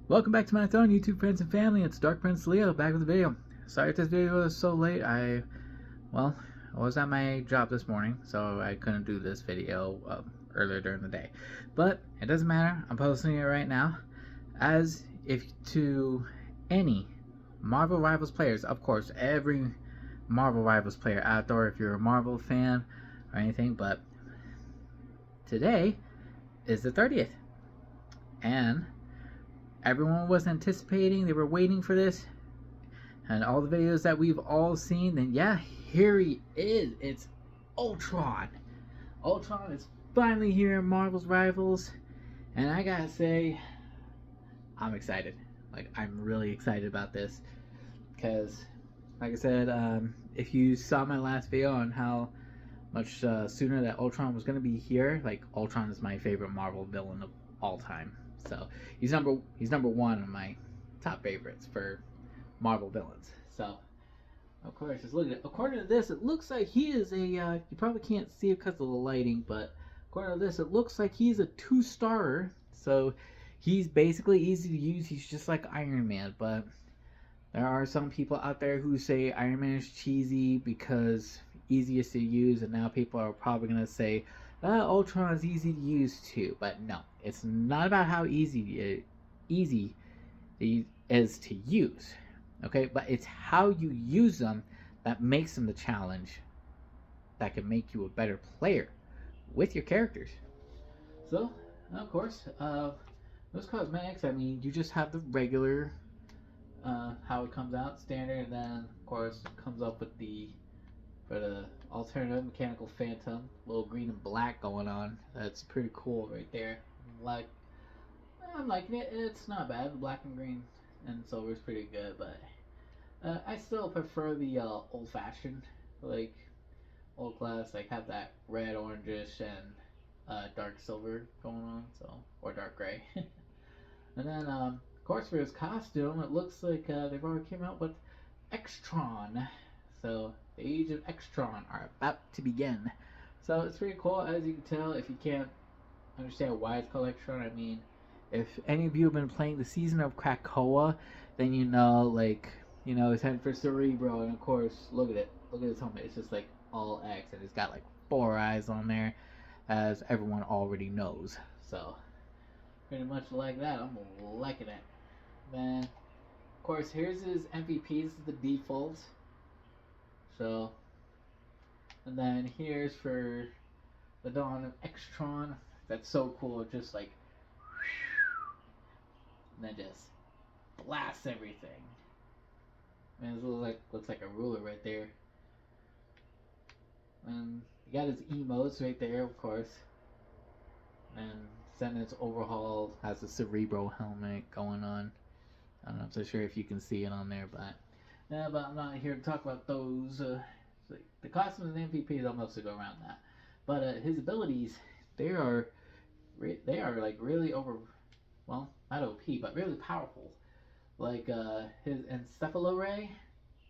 Welcome back to my throne, YouTube friends and family. It's Dark Prince Leo back with a video. Sorry if this video was so late. I was at my job this morning, so I couldn't do this video earlier during the day. But it doesn't matter. I'm posting it right now. As if to any Marvel Rivals players, of course, every Marvel Rivals player out there, if you're a Marvel fan or anything, but today is the 30th. And everyone was anticipating, they were waiting for this, and all the videos that we've all seen, and yeah, here he is. It's Ultron. Ultron is finally here in Marvel's Rivals, and I gotta say, I'm excited. Like, I'm really excited about this, because, like I said, if you saw my last video on how much sooner that Ultron was gonna be here, like, Ultron is my favorite Marvel villain of all time. So he's number one of my top favorites for Marvel villains. So of course, just look at it. According to this, it looks like he is a. You probably can't see it because of the lighting, but according to this, it looks like he's a 2-starer. So he's basically easy to use. He's just like Iron Man, but there are some people out there who say Iron Man is cheesy because easiest to use, and now people are probably gonna say Ultron is easy to use too. But no, it's not about how easy it is to use. Okay, but it's how you use them that makes them the challenge that can make you a better player with your characters. So, of course, those cosmetics, I mean, you just have the regular how it comes out standard, and then of course it comes up with the alternative mechanical phantom, little green and black going on. That's pretty cool right there. I'm liking it. It's not bad. The black and green and silver is pretty good, but I still prefer the old fashioned, like old class, like have that red, orangish, and dark silver going on, so, or dark gray. And then of course for his costume, it looks like they've already came out with Extron. So the Age of Ultron are about to begin. So it's pretty cool, as you can tell. If you can't understand why it's called Ultron, I mean, if any of you have been playing the season of Krakoa, then you know, like, you know, it's heading for Cerebro, and of course, look at it. Look at his helmet. It's just like all X, and it's got like 4 eyes on there, as everyone already knows. So pretty much like that. I'm liking it. Then, of course, here's his MVP. This is the default. So, and then here's for the Dawn of Extron. That's so cool. Just like, and then just blasts everything. Man, this looks like a ruler right there. And you got his emotes right there, of course. And Senate's overhaul has a Cerebro helmet going on. I'm not so sure if you can see it on there, but I'm not here to talk about those. The costumes and MVPs, I'll mostly go around that. But his abilities, they are like really well, not OP, but really powerful. Like his Encephalo Ray,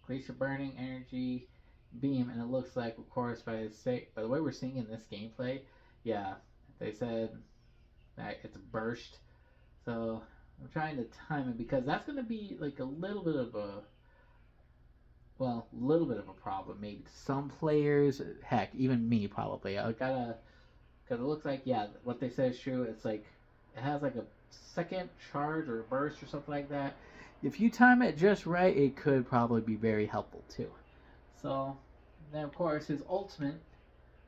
Glacier Burning, Energy, Beam, and it looks like, of course, by the way we're seeing in this gameplay, yeah, they said that it's a burst. So I'm trying to time it because that's going to be like a little bit of a problem maybe to some players. Heck, even me probably. I gotta, because it looks like, yeah, what they said is true. It's like it has like a second charge or burst or something like that. If you time it just right, it could probably be very helpful too. So then, of course, his ultimate,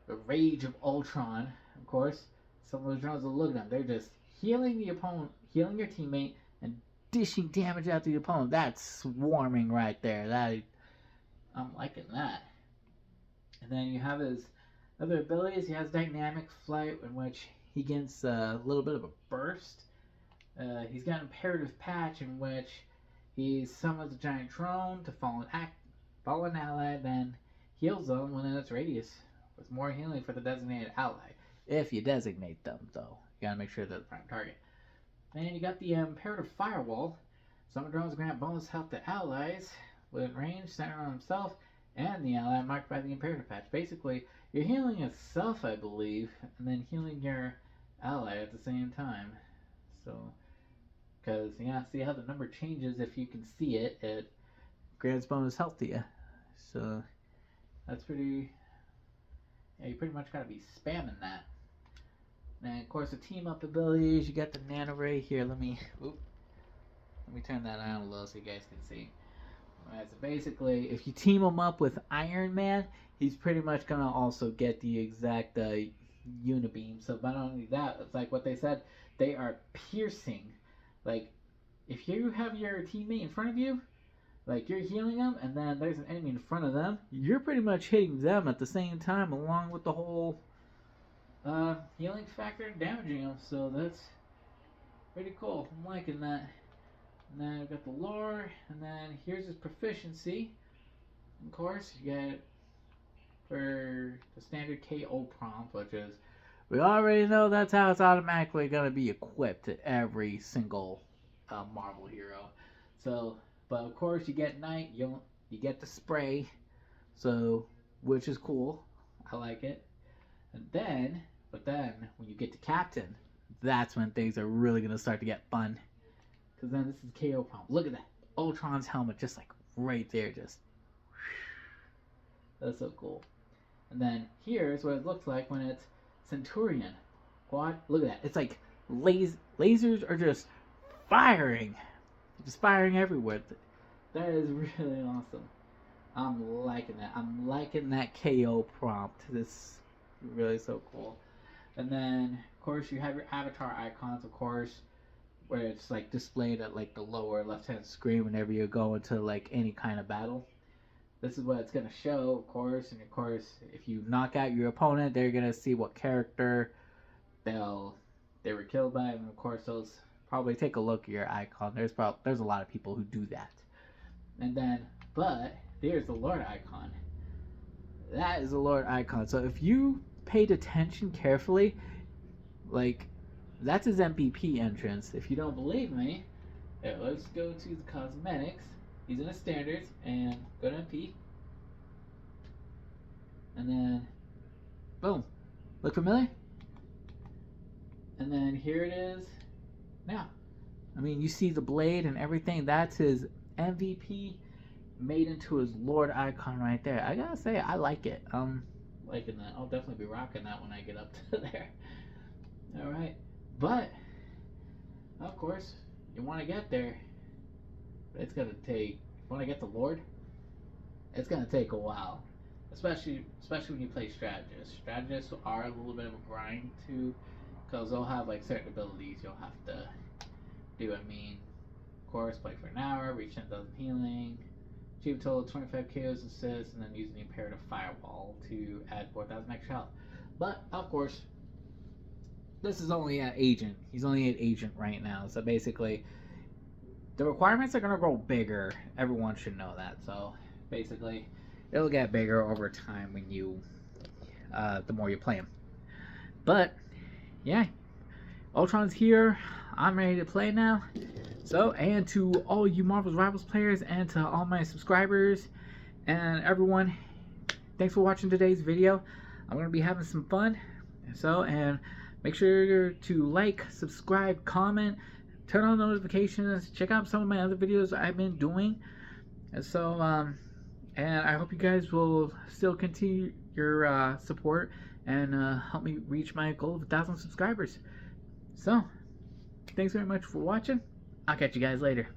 the Age of Ultron. Of course, some of those drones will look at them. They're just healing the opponent, healing your teammate, and dishing damage out to the opponent. That's swarming right there. I'm liking that. And then you have his other abilities. He has Dynamic Flight, in which he gets a little bit of a burst. He's got Imperative Patch, in which he summons a giant drone to fall an ally, then heals them within its radius with more healing for the designated ally. If you designate them, though. You gotta make sure they're the prime target. Then you got the Imperative Firewall. Summon drones grant bonus health to allies within range, centered on himself and the ally marked by the Imperative Patch. Basically, you're healing yourself, I believe, and then healing your ally at the same time. So, Because, yeah, see how the number changes if you can see it. It grants bonus health to you. So, that's pretty... Yeah, you pretty much got to be spamming that. And, of course, the team-up abilities, you got the Nano Ray here. Let me turn that on a little so you guys can see. Alright, so basically, if you team him up with Iron Man, he's pretty much going to also get the exact Unibeam. So, not only that, it's like what they said, they are piercing. Like, if you have your teammate in front of you, like you're healing them, and then there's an enemy in front of them, you're pretty much hitting them at the same time, along with the whole healing factor and damaging them. So that's pretty cool. I'm liking that. And then we've got the lore, and then here's his proficiency. Of course, you get for the standard KO prompt, which is, we already know that's how it's automatically going to be equipped to every single Marvel hero. So, but of course, you get Knight, you get the spray, so, which is cool. I like it. And then, when you get to Captain, that's when things are really going to start to get fun. Because then this is KO prompt. Look at that. Ultron's helmet just like right there. Just. That's so cool. And then here's what it looks like when it's Centurion. Quad. Look at that. It's like lasers are just firing. Just firing everywhere. That is really awesome. I'm liking that. I'm liking that KO prompt. This is really so cool. And then, of course, you have your avatar icons, of course, where it's like displayed at like the lower left-hand screen whenever you go into like any kind of battle. This is what it's going to show, of course, and of course, if you knock out your opponent, they're going to see what character they were killed by, and of course, those probably take a look at your icon. There's a lot of people who do that. And then, but there's the Lord icon. That is the Lord icon. So if you paid attention carefully, like, that's his MVP entrance. If you don't believe me, let's go to the cosmetics. He's in the standards, and go to MP. And then, boom. Look familiar? And then here it is now. I mean, you see the blade and everything. That's his MVP made into his Lord icon right there. I gotta say, I like it. Liking that. I'll definitely be rocking that when I get up to there. Alright. But, of course, you want to get there. It's going to take, when I get the Lord, it's going to take a while. Especially when you play strategists. Strategists are a little bit of a grind too, because they'll have like certain abilities you'll have to do. I mean, of course, play for an hour, reach 10,000 healing, achieve a total of 25 KOs assists, and then use the imperative firewall to add 4,000 extra health. But, of course, this is only at Agent. He's only at Agent right now. So basically, the requirements are going to grow bigger. Everyone should know that. So basically, it'll get bigger over time when you, the more you play him. But, yeah. Ultron's here. I'm ready to play now. So, and to all you Marvel's Rivals players and to all my subscribers and everyone, thanks for watching today's video. I'm going to be having some fun. So, and make sure to like, subscribe, comment, turn on notifications, check out some of my other videos I've been doing. And so, and I hope you guys will still continue your support and help me reach my goal of 1,000 subscribers. So, thanks very much for watching. I'll catch you guys later.